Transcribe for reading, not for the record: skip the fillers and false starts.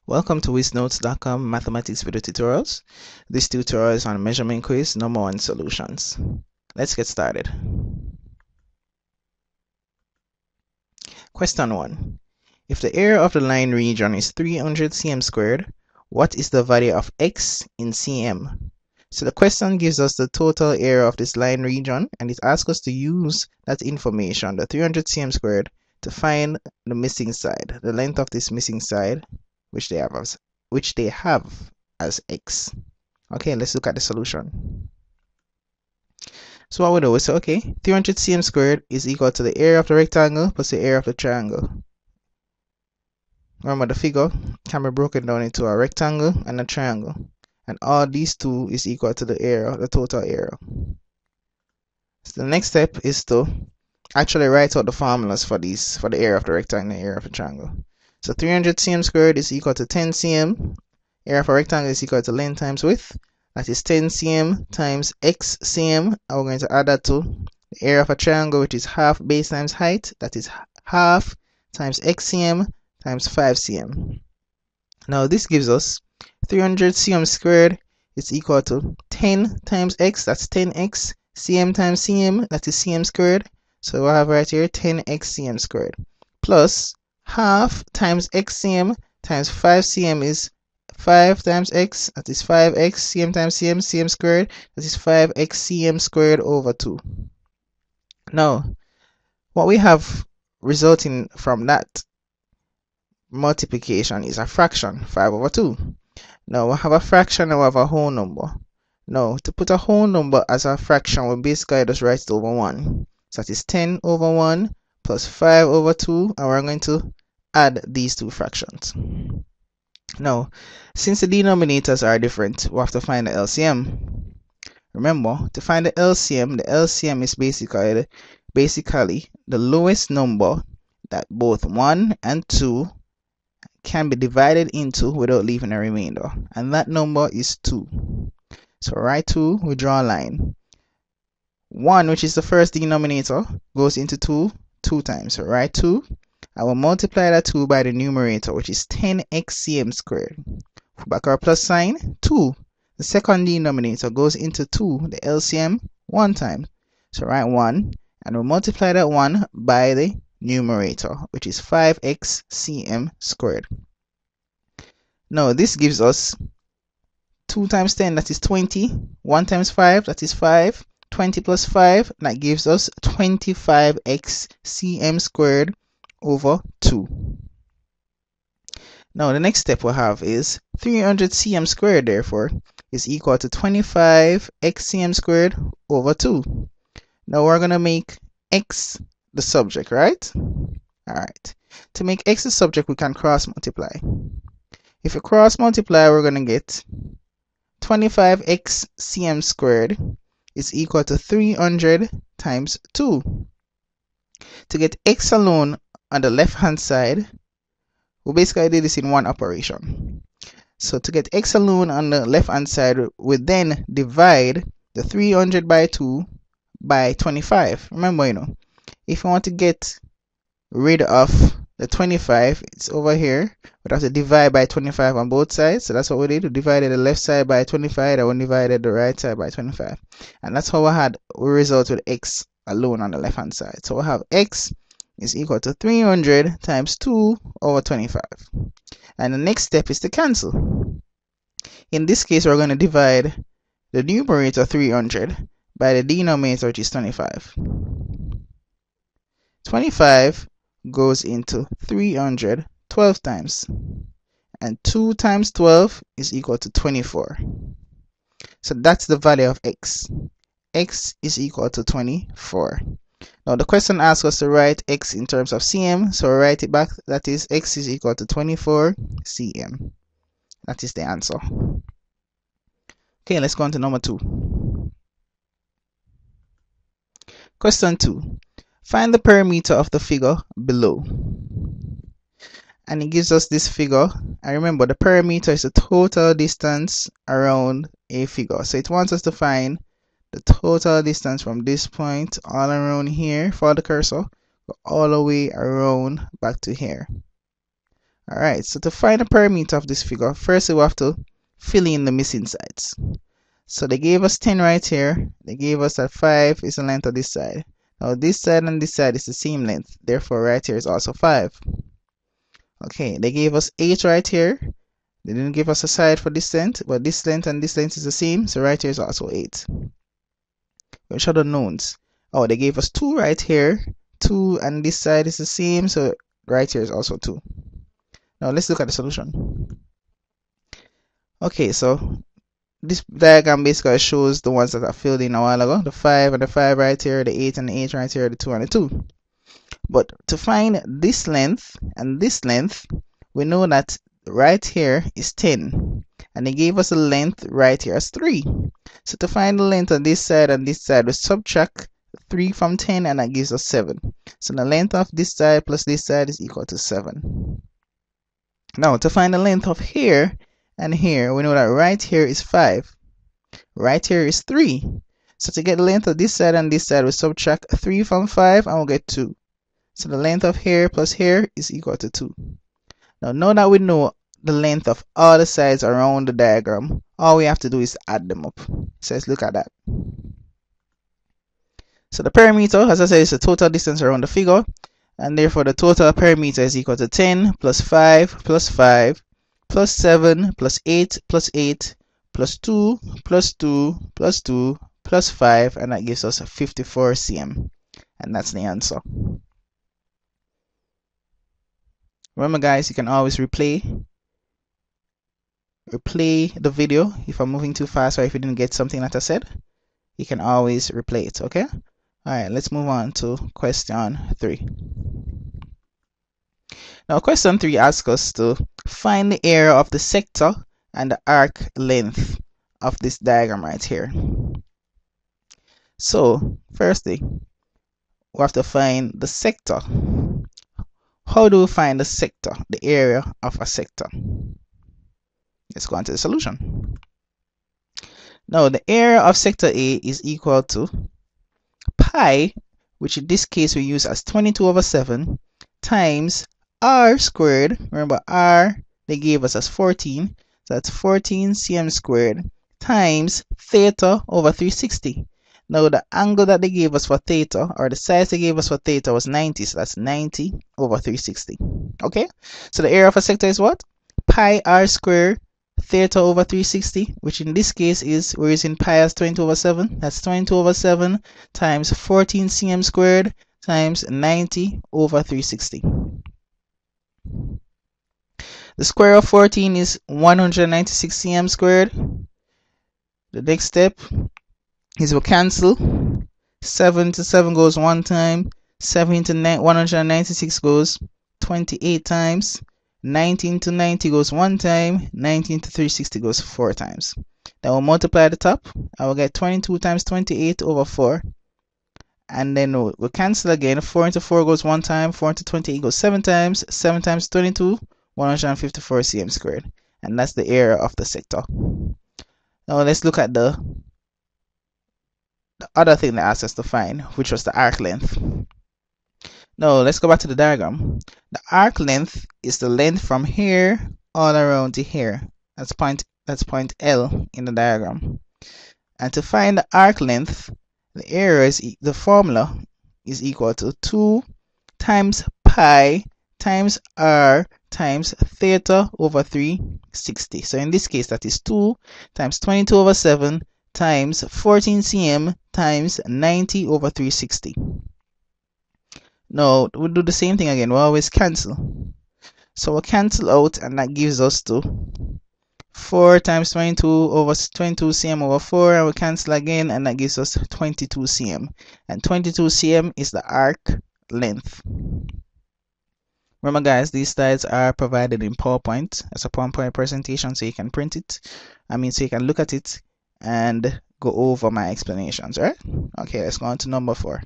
Welcome to Wizznotes.com mathematics video tutorials. This tutorial is on measurement quiz number 1 solutions. Let's get started. Question 1. If the area of the line region is 300 cm squared, what is the value of x in cm? So the question gives us the total area of this line region, and it asks us to use that information, the 300 cm squared, to find the missing side, the length of this missing side, which they have as x. Okay, let's look at the solution. So what we do is say, okay, 300 cm squared is equal to the area of the rectangle plus the area of the triangle. Remember, the figure can be broken down into a rectangle and a triangle, and all these two is equal to the area, the total area. So the next step is to actually write out the formulas for these, for the area of the rectangle and the area of the triangle. So 300 cm squared is equal to 10 cm. Area of a rectangle is equal to length times width. That is 10 cm times x cm. And we're going to add that to the area of a triangle, which is half base times height. That is half times x cm times 5 cm. Now this gives us 300 cm squared is equal to 10 times x. That's 10x. Cm times cm. That is cm squared. So we'll have right here 10x cm squared. Plus half times x cm times 5 cm is 5 times x, that is 5x, cm times cm, cm squared, that is 5x cm squared over 2. Now, what we have resulting from that multiplication is a fraction, 5 over 2. Now, we have a fraction and we have a whole number. Now, to put a whole number as a fraction, we basically just write it over 1. So that is 10 over 1 plus 5 over 2, and we're going to add these two fractions. Now, since the denominators are different, we have to find the LCM. Remember, to find the LCM is basically the lowest number that both 1 and 2 can be divided into without leaving a remainder, and that number is 2. So write 2, we draw a line. 1, which is the first denominator, goes into 2 times. So write 2. I will multiply that 2 by the numerator, which is 10x cm squared. Back our plus sign, 2. The second denominator goes into 2, the LCM, 1 time. So write 1, and we'll multiply that 1 by the numerator, which is 5x cm squared. Now this gives us 2 times 10, that is 20. 1 times 5, that is 5. 20 plus 5, that gives us 25x cm squared over 2. Now the next step we'll have is 300 cm squared, therefore, is equal to 25x cm squared over 2. Now we're going to make x the subject, right? Alright. To make x the subject, we can cross multiply. If we cross multiply, we're going to get 25x cm squared is equal to 300 times 2. To get x alone on the left hand side, we basically did this in one operation. So to get x alone on the left hand side, we then divide the 300 by 2 by 25. Remember, if you want to get rid of the 25, it's over here. We have to divide by 25 on both sides. So that's what we did. We divided the left side by 25 and we divided the right side by 25. And that's how we result with x alone on the left hand side. So we have x is equal to 300 times 2 over 25. And the next step is to cancel. In this case, we're going to divide the numerator 300 by the denominator, which is 25. 25 goes into 300 12 times. And 2 times 12 is equal to 24. So that's the value of x. X is equal to 24. Now the question asks us to write x in terms of cm, so write it back. That is x is equal to 24 cm. That is the answer. Okay, let's go on to number 2. Question 2. Find the perimeter of the figure below. And it gives us this figure. And remember, the perimeter is the total distance around a figure. So it wants us to find the total distance from this point all around here. Follow the cursor, go all the way around back to here. Alright, so to find the perimeter of this figure, first we have to fill in the missing sides. So they gave us 10 right here. They gave us that 5 is the length of this side. Now this side and this side is the same length. Therefore right here is also 5. Okay, they gave us 8 right here. They didn't give us a side for this length, but this length and this length is the same. So right here is also 8. Which are the knowns? Oh, they gave us 2 right here. 2 and this side is the same. So right here is also 2. Now let's look at the solution. Okay, so this diagram basically shows the ones that I filled in a while ago. The 5 and the 5 right here, the 8 and the 8 right here, the 2 and the 2. But to find this length and this length, we know that right here is 10. And they gave us a length right here as 3. So to find the length on this side and this side, we subtract 3 from 10 and that gives us 7. So the length of this side plus this side is equal to 7. Now to find the length of here and here, we know that right here is 5. Right here is 3. So to get the length of this side and this side, we subtract 3 from 5 and we'll get 2. So the length of here plus here is equal to 2. Now that we know the length of all the sides around the diagram, all we have to do is add them up. So let's look at that. So the perimeter, as I said, is the total distance around the figure. And therefore the total perimeter is equal to 10 plus 5 plus 5 plus 7 plus 8 plus 8 plus 2 plus 2 plus 2 plus 5, and that gives us 54 cm. And that's the answer. Remember guys, you can always replay the video if I'm moving too fast or if you didn't get something that I said. You can always replay it, okay? Alright, let's move on to question 3. Now question 3 asks us to find the area of the sector and the arc length of this diagram right here. So firstly, we have to find the sector. How do we find the sector, the area of a sector? Let's go on to the solution. Now the area of sector A is equal to pi, which in this case we use as 22/7, times r squared. Remember r they gave us as 14, so that's 14 cm squared, times theta over 360. Now the angle that they gave us for theta, or the size they gave us for theta, was 90, so that's 90 over 360. Okay, so the area of a sector is what? Pi r squared theta over 360, which in this case is, we're using pi as 22/7. That's 22/7 times 14 cm squared times 90 over 360. The square of 14 is 196 cm squared. The next step is we'll cancel. 7 to 7 goes 1 time. 7 to 196 goes 28 times. 19 to 90 goes 1 time. 19 to 360 goes 4 times. Then we'll multiply the top. I will get 22 times 28 over 4. And then we'll cancel again. 4 into 4 goes 1 time. 4 into 28 goes 7 times. 7 times 22, 154 cm squared. And that's the area of the sector. Now let's look at the other thing that asked us to find, which was the arc length. Now let's go back to the diagram. The arc length is the length from here all around to here. That's point L in the diagram. And to find the arc length, the area is the formula is equal to 2 times pi times r times theta over 360. So in this case, that is 2 times 22/7 times 14 cm times 90 over 360. Now we'll do the same thing again. We'll always cancel. So we'll cancel out, and that gives us to 4 times 22 cm over 4, and we'll cancel again, and that gives us 22 cm. And 22 cm is the arc length. Remember guys, these slides are provided in PowerPoint as a PowerPoint presentation, so you can print it. So you can look at it and go over my explanations, right? Okay, let's go on to number 4.